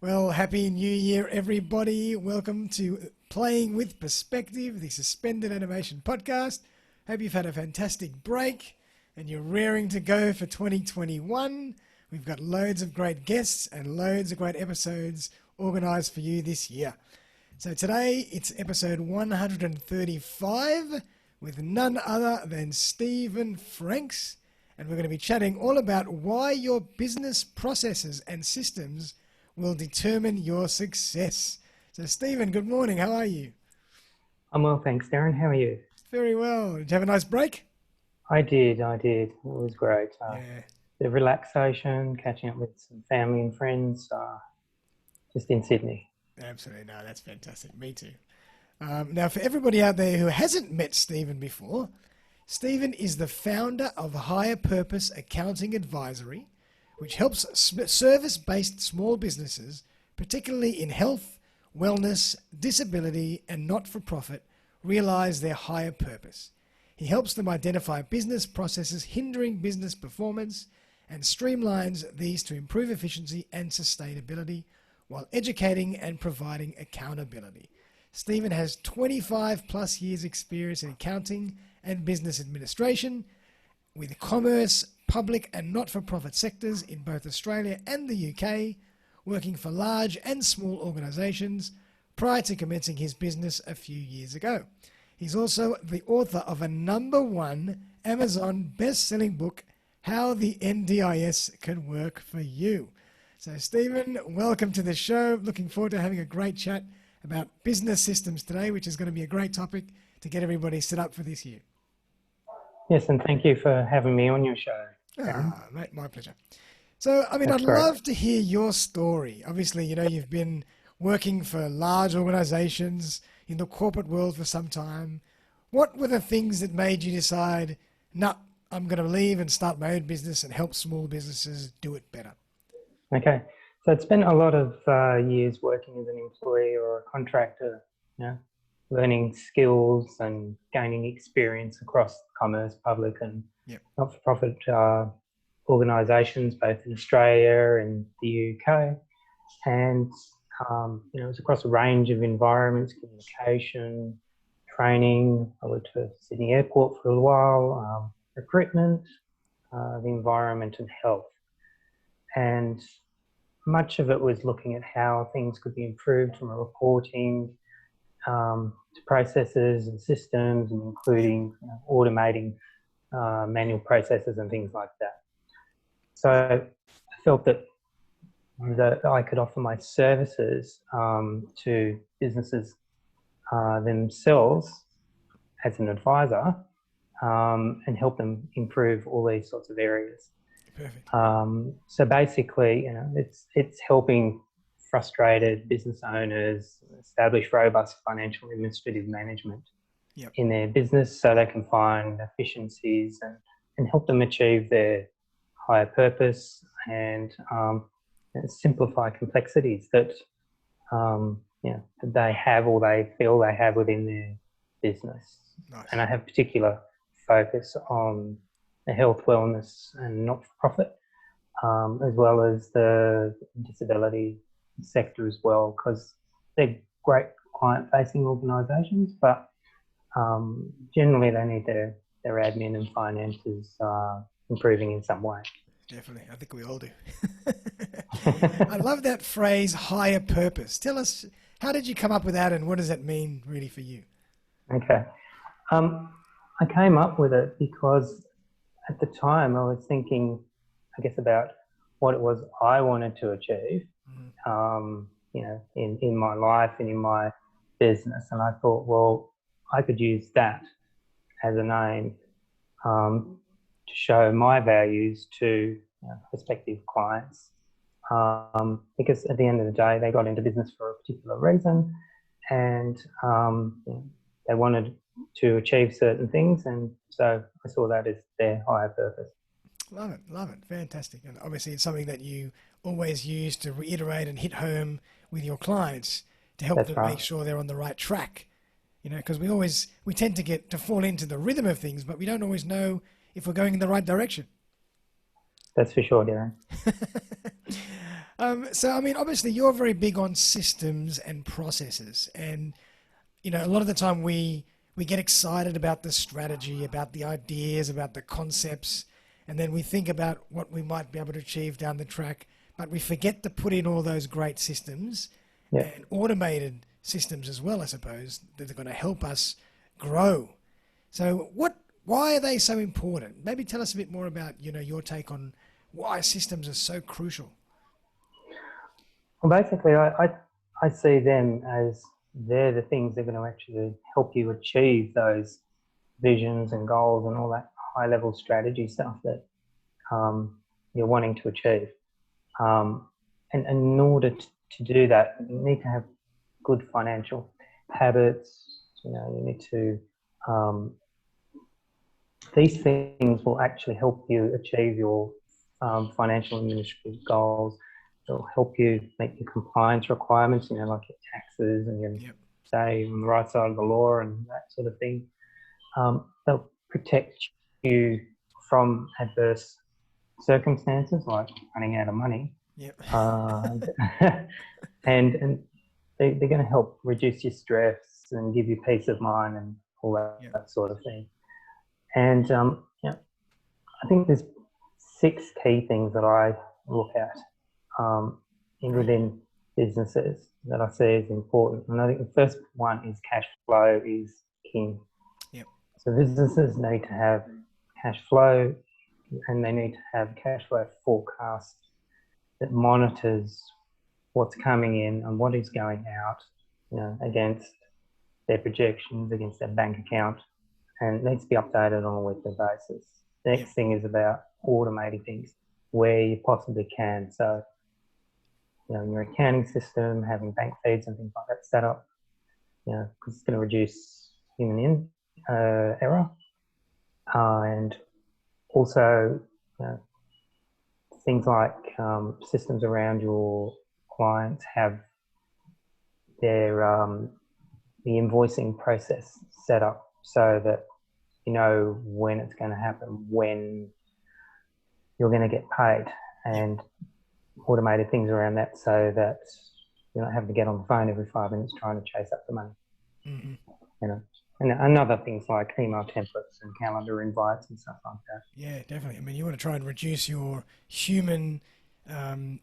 Well, Happy New Year, everybody. Welcome to Playing with Perspective, the suspended animation podcast. Hope you've had a fantastic break and you're raring to go for 2021. We've got loads of great guests and loads of great episodes organized for you this year. So today it's episode 135 with none other than Stephen Franks. And we're going to be chatting all about why your business processes and systems will determine your success. So Stephen, good morning. How are you? I'm well, thanks, Darren. How are you? Very well. Did you have a nice break? I did. It was great. Yeah, The relaxation, catching up with some family and friends, just in Sydney. absolutely. No, that's fantastic. Me too. Now, for everybody out there who hasn't met Stephen before, Stephen is the founder of Higher Purpose Accounting Advisory, which helps service-based small businesses, particularly in health, wellness, disability, and not-for-profit, realize their higher purpose. He helps them identify business processes hindering business performance and streamlines these to improve efficiency and sustainability while educating and providing accountability. Stephen has 25 plus years experience in accounting and business administration with commerce, public and not-for-profit sectors in both Australia and the UK, working for large and small organisations prior to commencing his business a few years ago. He's also the author of a #1 Amazon best-selling book, How the NDIs Can Work for You. So Stephen, welcome to the show. Looking forward to having a great chat about business systems today, which is going to be a great topic to get everybody set up for this year. Yes, and thank you for having me on your show, Darren. Mate, my pleasure. So, I'd That's great. love to hear your story. Obviously, you've been working for large organizations in the corporate world for some time. What were the things that made you decide, nah, I'm going to leave and start my own business and help small businesses do it better? Okay, so it's been a lot of years working as an employee or a contractor, learning skills and gaining experience across commerce, public and Yep. not-for-profit organisations, both in Australia and the UK. And, it was across a range of environments, communication, training. I worked for Sydney Airport for a while, recruitment, the environment and health. And much of it was looking at how things could be improved from a reporting to processes and systems, and including automating manual processes and things like that. So I felt that I could offer my services to businesses themselves as an advisor and help them improve all these sorts of areas. Perfect. So basically, it's helping frustrated business owners establish robust financial administrative management in their business so they can find efficiencies and help them achieve their higher purpose and simplify complexities that that they have or they feel they have within their business. Nice. And I have particular focus on the health, wellness and not-for-profit, as well as the disability sector as well, because they're great client-facing organisations, but generally they need their admin and finances improving in some way. Definitely. I think we all do. I love that phrase, higher purpose. Tell us, how did you come up with that and what does that mean really for you? Okay. I came up with it because at the time I was thinking, I guess, about what it was I wanted to achieve, in my life and in my business. And I thought, well, I could use that as a name to show my values to prospective clients. Because at the end of the day, they got into business for a particular reason and they wanted to achieve certain things. And so I saw that as their higher purpose. Love it. Fantastic. And obviously it's something that you always use to reiterate and hit home with your clients to help them make sure they're on the right track. Because we tend to fall into the rhythm of things, but we don't always know if we're going in the right direction. That's for sure, Darren. So, I mean, obviously, you're very big on systems and processes, and a lot of the time we get excited about the strategy, about the ideas, about the concepts, and then we think about what we might be able to achieve down the track, but we forget to put in all those great systems Yeah. and automated systems as well, I suppose, that are going to help us grow. So, why are they so important? Maybe tell us a bit more about your take on why systems are so crucial. Well, basically, I see them as they're the things that are going to actually help you achieve those visions and goals and all that high level strategy stuff that you're wanting to achieve. Um, and in order to do that, you need to have good financial habits. You need to, um, these things will actually help you achieve your financial and administrative goals. It'll help you meet your compliance requirements, like your taxes and your Yep. stay on the right side of the law and that sort of thing. They'll protect you from adverse circumstances like running out of money. Yep. Uh, and they're going to help reduce your stress and give you peace of mind and all that, Yep. that sort of thing. And I think there's 6 key things that I look at Great. within businesses that I see as important. And I think the first one is cash flow is king. Yep. So businesses need to have cash flow, and they need to have cash flow forecast that monitors what's coming in and what is going out, against their projections, against their bank account, and it needs to be updated on a weekly basis. The Yep. next thing is about automating things where you possibly can. So, in your accounting system, having bank feeds and things like that set up, because it's going to reduce human error, and also things like systems around your clients have their the invoicing process set up so that you know when it's going to happen, when you're going to get paid, Yep. and automated things around that so that you're not having to get on the phone every 5 minutes trying to chase up the money. Mm-hmm. And another things like email templates and calendar invites and stuff like that. Yeah, definitely. I mean, you want to try and reduce your human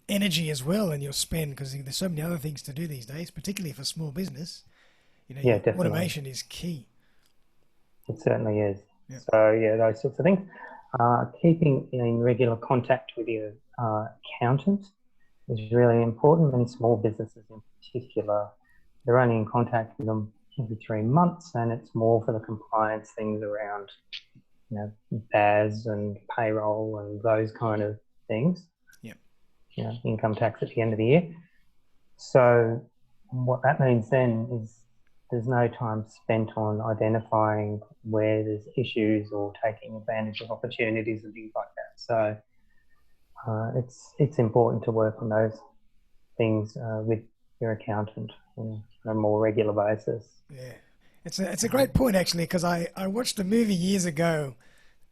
energy as well and your spend because there's so many other things to do these days, particularly for small business. Yeah, Your definitely. automation is key. It certainly is. Yeah. So yeah, those sorts of things. Keeping in regular contact with your accountant is really important. Many small businesses in particular, they're only in contact with them every 3 months, and it's more for the compliance things around, BAS and payroll and those kind of things. Yeah. Income tax at the end of the year. So what that means then is there's no time spent on identifying where there's issues or taking advantage of opportunities and things like that. So it's important to work on those things with your accountant on a more regular basis. Yeah. It's a great point actually because I watched a movie years ago.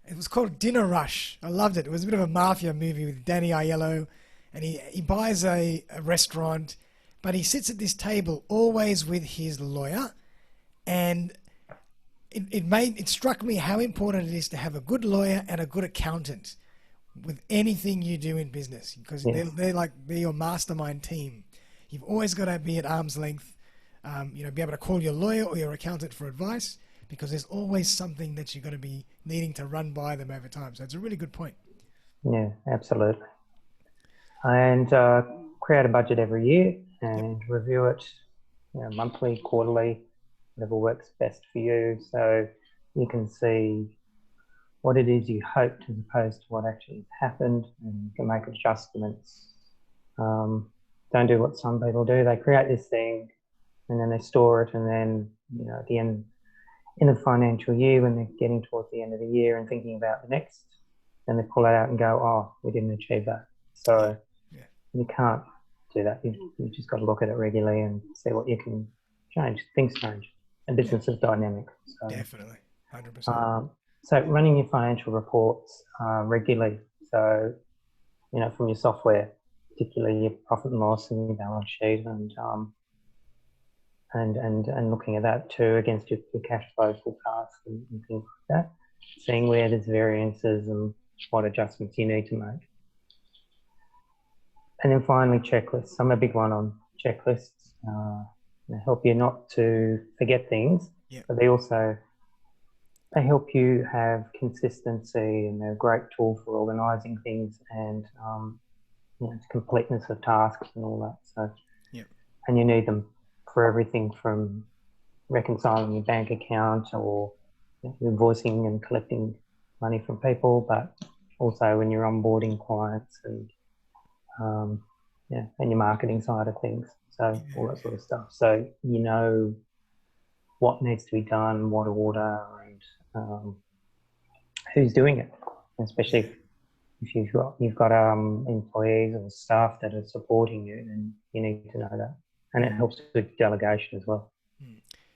It was called Dinner Rush. I loved it. It was a bit of a mafia movie with Danny Aiello, and he buys a restaurant, but he sits at this table always with his lawyer, and it struck me how important it is to have a good lawyer and a good accountant with anything you do in business because Yes. they're your mastermind team. You've always got to be at arm's length, be able to call your lawyer or your accountant for advice because there's always something that you're going to be needing to run by them over time. So it's a really good point. Yeah, absolutely. And create a budget every year Yep. and review it, monthly, quarterly, whatever works best for you. So you can see what it is you hoped as opposed to what actually happened, and you can make adjustments. Don't do what some people do. They create this thing and then they store it, and then at the end of the financial year, when they're getting towards the end of the year and thinking about the next, then they pull it out and go, oh, we didn't achieve that. So Yeah. you can't do that. You just got to look at it regularly and see what you can change. Things change, and business is dynamic. So Definitely. 100%. so running your financial reports regularly. So from your software particularly your profit and loss and your balance sheet, and looking at that too against your cash flow forecast and things like that, seeing where there's variances and what adjustments you need to make. And then finally, checklists. I'm a big one on checklists. They help you not to forget things, Yep. but they help you have consistency, and they're a great tool for organising things and completeness of tasks and all that. So, yep. And you need them for everything from reconciling your bank account or invoicing and collecting money from people, but also when you're onboarding clients and your marketing side of things. So all that sort of stuff. So you know what needs to be done, what order, and who's doing it. Especially if you've got employees or staff that are supporting you, then you need to know that, and it helps with delegation as well.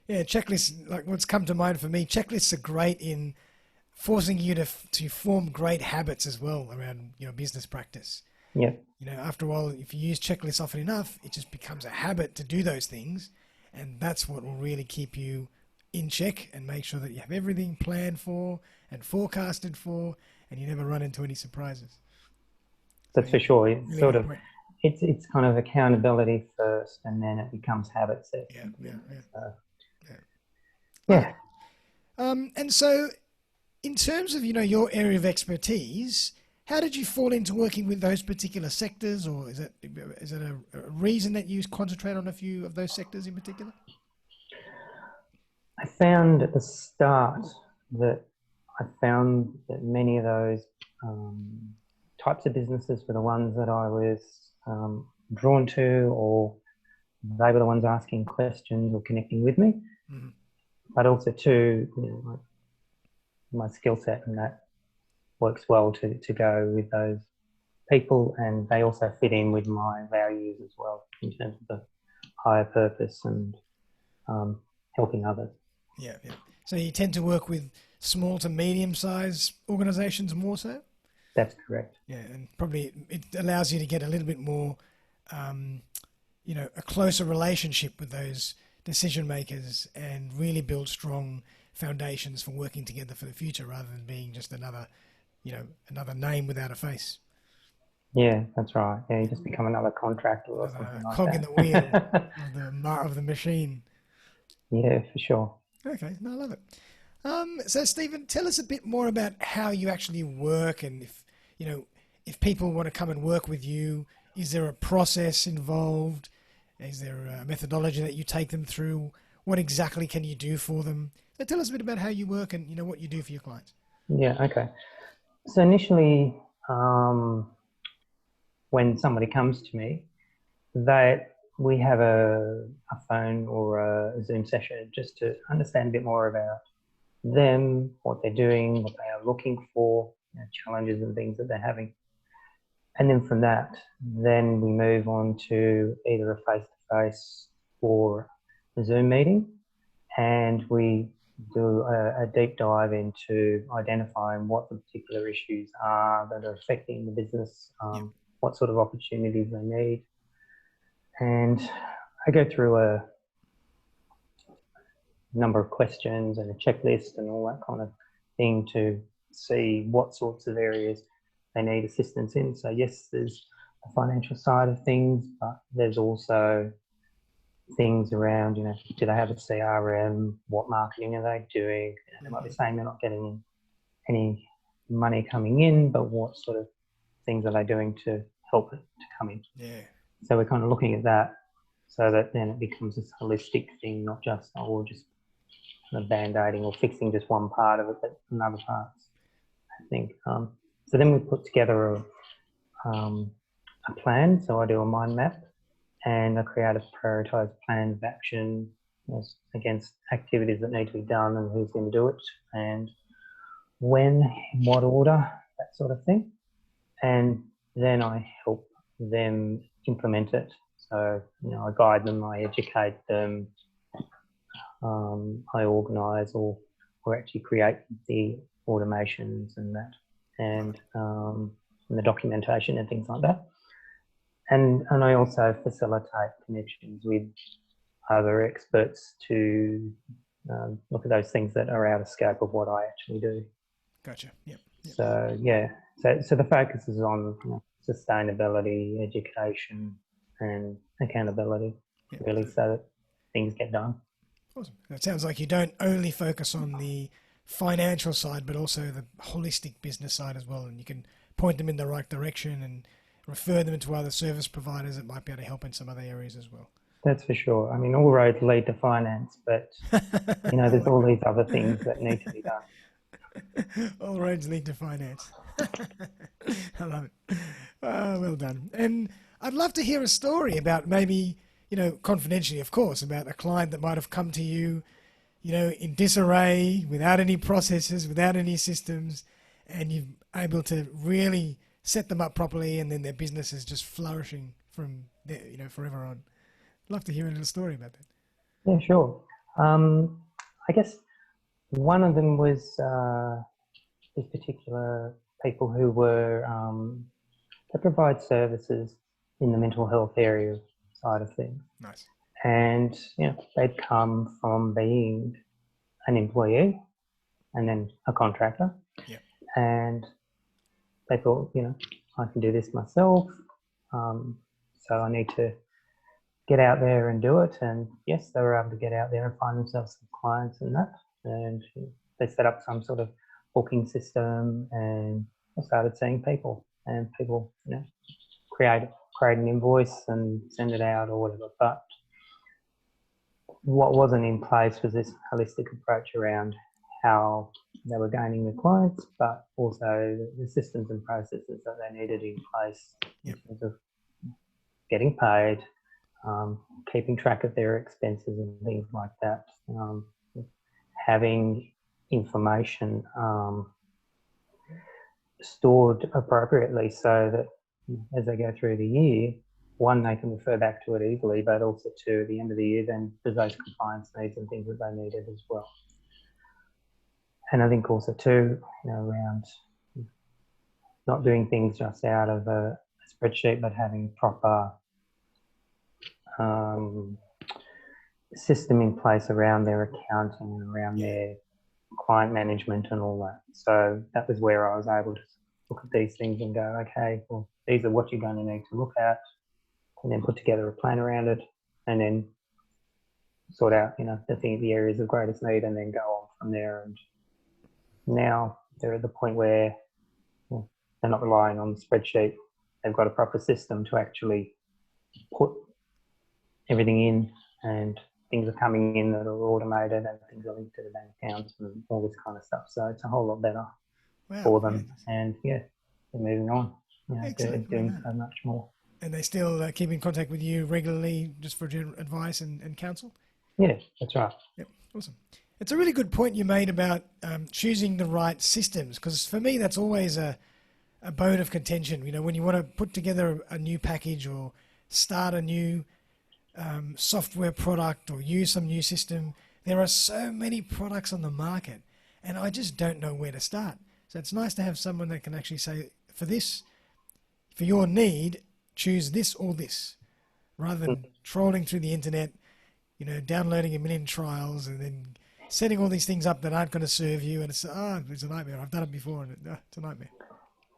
Yeah, checklists, like what's come to mind for me, checklists are great in forcing you to form great habits as well around business practice. Yeah. After a while, if you use checklists often enough, it just becomes a habit to do those things, and that's what will really keep you in check and make sure that you have everything planned for and forecasted for, and you never run into any surprises. That's for sure. It's sort of, it's kind of accountability first, and then it becomes habit set. Yeah. And so, in terms of your area of expertise, how did you fall into working with those particular sectors, or is it a reason that you concentrate on a few of those sectors in particular? I found at the start that many of those types of businesses were the ones that I was drawn to, or they were the ones asking questions or connecting with me. Mm-hmm. But also too, my skill set and that works well to go with those people, and they also fit in with my values as well in terms of the higher purpose and helping others. Yeah. So you tend to work with small to medium-sized organisations more so? That's correct. Yeah, and probably it allows you to get a little bit more, a closer relationship with those decision makers and really build strong foundations for working together for the future, rather than being just another name without a face. Yeah, that's right. Yeah, you just become another contractor or something like cog that. in the wheel of the machine. Yeah, for sure. Okay, no, I love it. So Stephen, tell us a bit more about how you actually work, and if people want to come and work with you, is there a process involved? Is there a methodology that you take them through? What exactly can you do for them? So tell us a bit about how you work and what you do for your clients. Yeah, okay. So initially, when somebody comes to me, we have a phone or a Zoom session just to understand a bit more about them, what they're doing, what they are looking for, challenges and things that they're having. And then from that, then we move on to either a face-to-face or a Zoom meeting, and we do a deep dive into identifying what the particular issues are that are affecting the business, what sort of opportunities they need. And I go through a number of questions and a checklist and all that kind of thing to see what sorts of areas they need assistance in. So yes, there's the financial side of things, but there's also things around, do they have a CRM? What marketing are they doing? They might be saying they're not getting any money coming in, but what sort of things are they doing to help it to come in? Yeah. So we're kind of looking at that, so that then it becomes this holistic thing, not just just kind of band-aiding or fixing just one part of it, but in other parts, I think. So then we put together a plan. So I do a mind map, and I create a prioritised plan of action against activities that need to be done and who's going to do it and when, in what order, that sort of thing. And then I help them implement it. So, I guide them, I educate them, I organise or actually create the automations and that, and the documentation and things like that. and I also facilitate connections with other experts to look at those things that are out of scope of what I actually do. Gotcha. Yep. So yeah, so the focus is on sustainability, education, and accountability, really, so that things get done. Awesome. It sounds like you don't only focus on the financial side, but also the holistic business side as well, and you can point them in the right direction and refer them to other service providers that might be able to help in some other areas as well. That's for sure. I mean, all roads lead to finance, but there's all these other things that need to be done. All roads lead to finance. I love it. Well done. And I'd love to hear a story about maybe, confidentially, of course, about a client that might have come to you, in disarray, without any processes, without any systems, and you're able to really set them up properly, and then their business is just flourishing from there, forever on. I'd love to hear a little story about that. Yeah, sure. I guess one of them was these particular people who were they provide services in the mental health area side of things. Nice. And they'd come from being an employee and then a contractor. Yeah. And they thought, I can do this myself. So I need to get out there and do it. And yes, they were able to get out there and find themselves some clients and that. And they set up some sort of booking system, and I started seeing people, and people, create an invoice and send it out or whatever. But what wasn't in place was this holistic approach around how they were gaining the clients, but also the systems and processes that they needed in place in terms of getting paid, keeping track of their expenses and things like that, having information stored appropriately so that as they go through the year, one, they can refer back to it easily, but also two, at the end of the year, then there's those compliance needs and things that they needed as well. And I think also too, around not doing things just out of a spreadsheet, but having proper system in place around their accounting and around their client management and all that. So that was where I was able to look at these things and go, okay, well, these are what you're going to need to look at, and then put together a plan around it, and then sort out, the areas of greatest need, and then go on from there. And now they're at the point where they're not relying on the spreadsheet. They've got a proper system to actually put everything in, and things are coming in that are automated, and things are linked to the bank accounts and all this kind of stuff. So it's a whole lot better for them. And they're moving on. They're doing so much more. And they still keep in contact with you regularly just for general advice and counsel? Yeah, that's right. Yep, awesome. It's a really good point you made about choosing the right systems, because for me that's always a bone of contention. When you want to put together a new package or start a new software product or use some new system, there are so many products on the market, and I just don't know where to start. So it's nice to have someone that can actually say, for your need, choose this or this, rather than trolling through the internet, downloading a million trials and then setting all these things up that aren't going to serve you. And it's a nightmare. I've done it before, and it's a nightmare.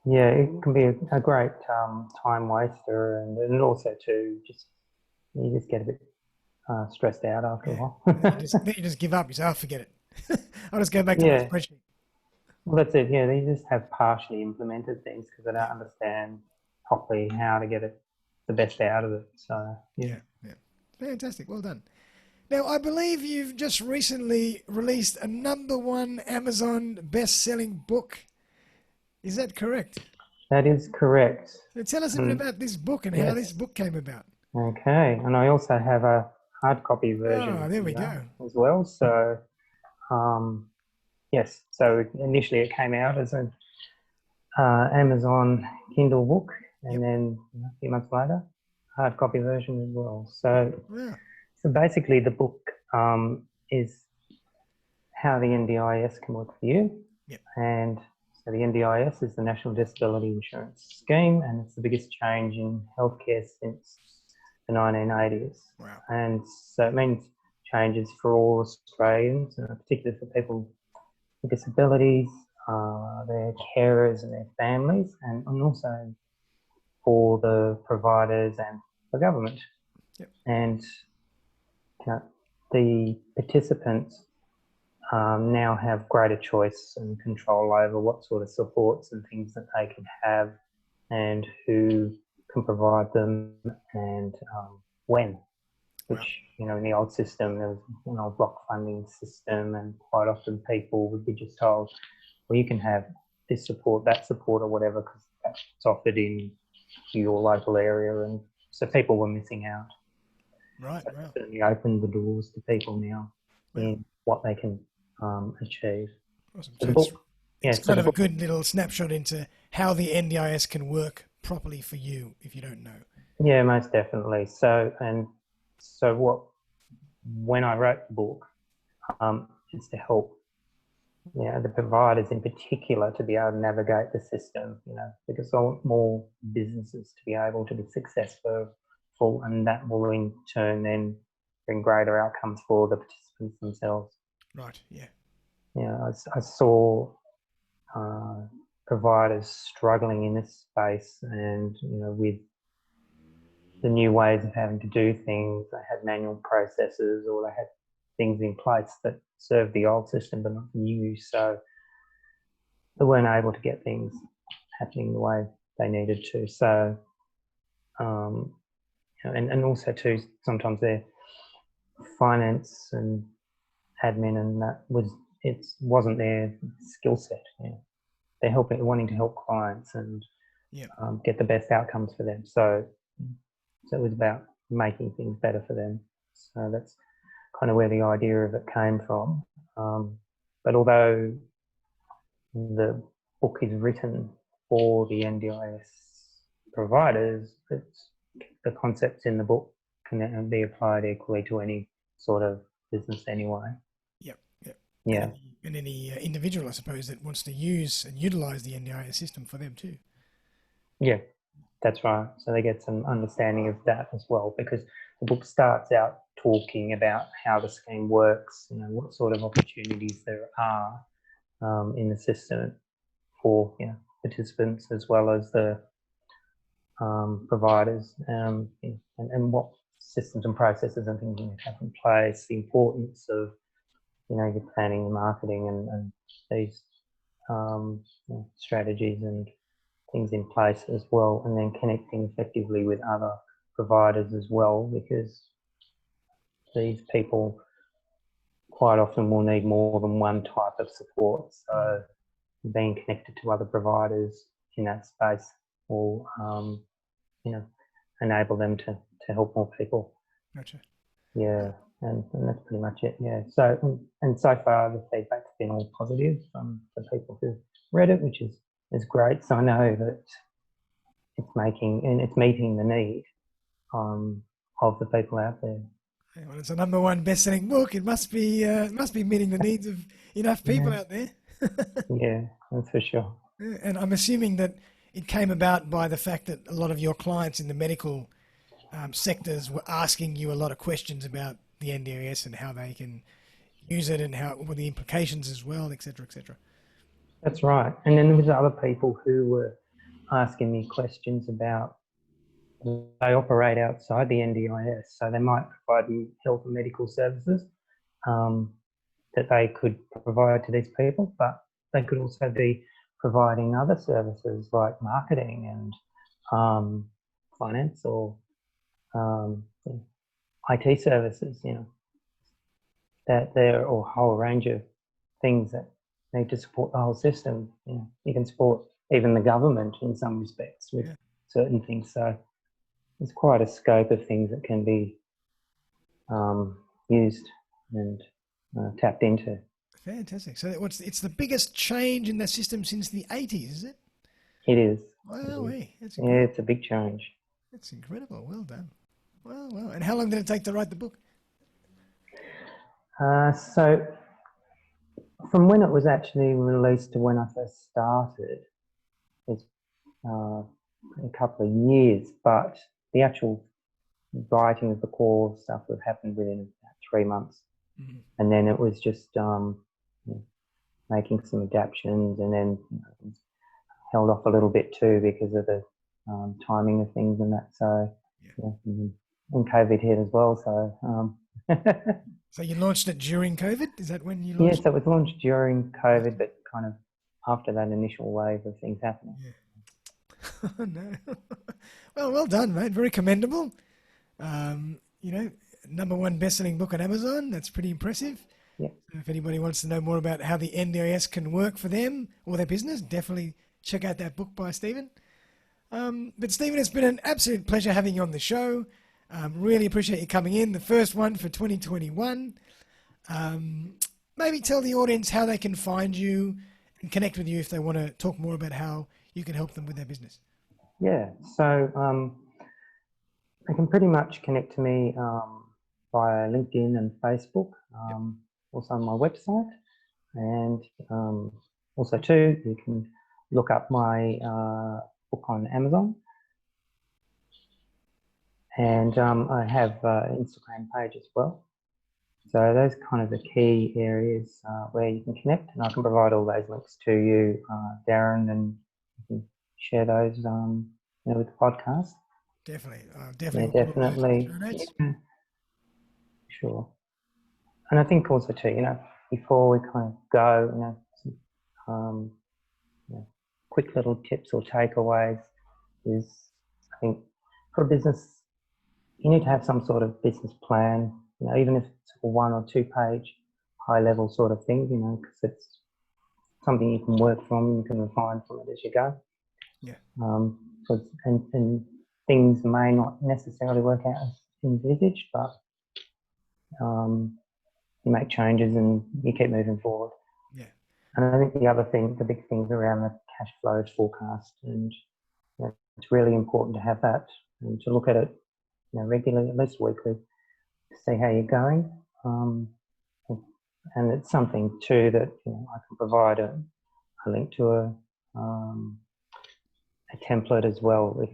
Yeah, it can be a great time waster, and also too, you just get a bit stressed out after a while. Then you just give up. You say, forget it. I'll just go back to my spreadsheet. Well, that's it. Yeah, they just have partially implemented things because they don't understand properly how to get the best out of it. So yeah. Fantastic. Well done. Now, I believe you've just recently released a #1 Amazon best-selling book. Is that correct? That is correct. So tell us a bit about this book and how this book came about. Okay, and I also have a hard copy version. Oh, there we go. As well. So, yes. So initially it came out as an Amazon Kindle book, and then a few months later, hard copy version as well. So, so basically the book is how the NDIS can work for you, and So the NDIS is the National Disability Insurance Scheme, and it's the biggest change in healthcare since the 1980s. Wow. And so it means changes for all Australians, particularly for people with disabilities, their carers and their families, and also for the providers and the government. Yep. And the participants now have greater choice and control over what sort of supports and things that they can have and who can provide them and when. Which, in the old system, there was an old block funding system, and quite often people would be just told, well, you can have this support, that support, or whatever, because that's offered in your local area. And so people were missing out. Right, So wow. it certainly opened the doors to people now in what they can achieve. Awesome. So So it's so kind of a good little snapshot into how the NDIS can work properly for you if you don't know. Yeah, most definitely. When I wrote the book, it's to help the providers in particular to be able to navigate the system, because I want more businesses to be able to be successful, and that will in turn then bring greater outcomes for the participants themselves. Right, yeah. I saw providers struggling in this space, and with the new ways of having to do things, they had manual processes, or they had things in place that served the old system but not the new, so they weren't able to get things happening the way they needed to. So, and also too, sometimes their finance and admin and that wasn't their skill set. They're wanting to help clients and get the best outcomes for them. So it was about making things better for them. So that's kind of where the idea of it came from. But although the book is written for the NDIS providers, the concepts in the book can be applied equally to any sort of business anyway. Yep. Yeah. And any individual, I suppose, that wants to use and utilize the NDIS system for them too. Yeah, that's right. So they get some understanding of that as well, because the book starts out talking about how the scheme works, what sort of opportunities there are in the system for participants as well as the providers, and what systems and processes and things you have in place, the importance of your planning and marketing and these strategies and things in place as well, and then connecting effectively with other providers as well, because these people quite often will need more than one type of support. So being connected to other providers in that space will enable them to help more people. Gotcha. Yeah, and that's pretty much it. Yeah. So and so far the feedback's been all positive from the people who've read it, which is great. So I know that it's meeting the need of the people out there. Well, it's a #1 best-selling book. It must be meeting the needs of enough people out there. Yeah, that's for sure. And I'm assuming that it came about by the fact that a lot of your clients in the medical sectors were asking you a lot of questions about the NDIS and how they can use it and what the implications as well, etc., etc. That's right. And then there was other people who were asking me questions about, they operate outside the NDIS, so they might provide health and medical services that they could provide to these people, but they could also be providing other services like marketing and finance or IT services, that there, or a whole range of things that need to support the whole system. You can support even the government in some respects with certain things. So there's quite a scope of things that can be used and tapped into. Fantastic. So it's the biggest change in the system since the 80s, is it? It is. Wow, that's incredible. It's a big change. That's incredible. Well done. Wow. And how long did it take to write the book? So from when it was actually released to when I first started, it's a couple of years, but the actual writing of the core stuff would happen within about 3 months. Mhm. And then it was just making some adaptions, and then held off a little bit too because of the timing of things and that. So, and COVID hit as well. So, So you launched it during COVID? Is that when you yeah, launched? so it was launched during COVID, but kind of after that initial wave of things happening. Yeah. Oh, no. Well done, mate. Very commendable. #1 best-selling book on Amazon. That's pretty impressive. Yeah. So if anybody wants to know more about how the NDIS can work for them or their business, definitely check out that book by Stephen. But Stephen, it's been an absolute pleasure having you on the show. Really appreciate you coming in. The first one for 2021. Maybe tell the audience how they can find you and connect with you if they want to talk more about how you can help them with their business. Yeah, so they can pretty much connect to me via LinkedIn and Facebook, also on my website, and also too, you can look up my book on Amazon, and I have an Instagram page as well. So those are kind of the key areas where you can connect, and I can provide all those links to you, Darren, and you can share those with the podcast. Definitely. Yeah, definitely. Yeah, sure. And I think also too, before we kind of go, some, quick little tips or takeaways is, I think for a business, you need to have some sort of business plan, even if it's a 1 or 2 page high level sort of thing, because it's something you can work from, you can refine from it as you go. Yeah. And things may not necessarily work out as envisaged, but you make changes and you keep moving forward. Yeah. And I think the big things around the cash flow forecast, and it's really important to have that and to look at it regularly, at least weekly, to see how you're going. And it's something too that I can provide a link to a template as well if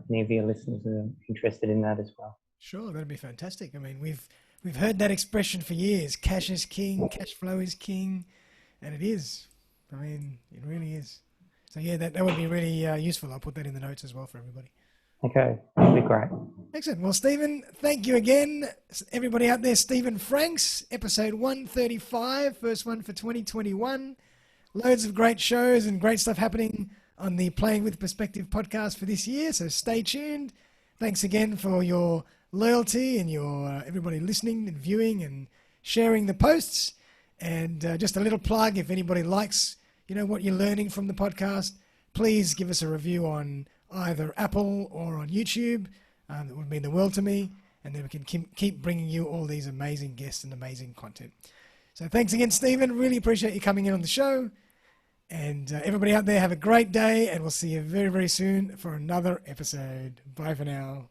any of your listeners are interested in that as well. Sure, that'd be fantastic. I mean, we've heard that expression for years. Cash is king, cash flow is king, and it is. I mean, it really is. So yeah, that would be really useful. I'll put that in the notes as well for everybody. Okay, that'd be great. Excellent. Well, Stephen, thank you again. Everybody out there, Stephen Franks, episode 135, first one for 2021. Loads of great shows and great stuff happening on the Playing with Perspective podcast for this year, so stay tuned. Thanks again for your loyalty and your everybody listening and viewing and sharing the posts. And just a little plug, if anybody likes what you're learning from the podcast, please give us a review on either Apple or on YouTube. That would mean the world to me, and then we can keep bringing you all these amazing guests and amazing content. So thanks again, Stephen. Really appreciate you coming in on the show. And everybody out there, have a great day, and we'll see you very, very soon for another episode. Bye for now.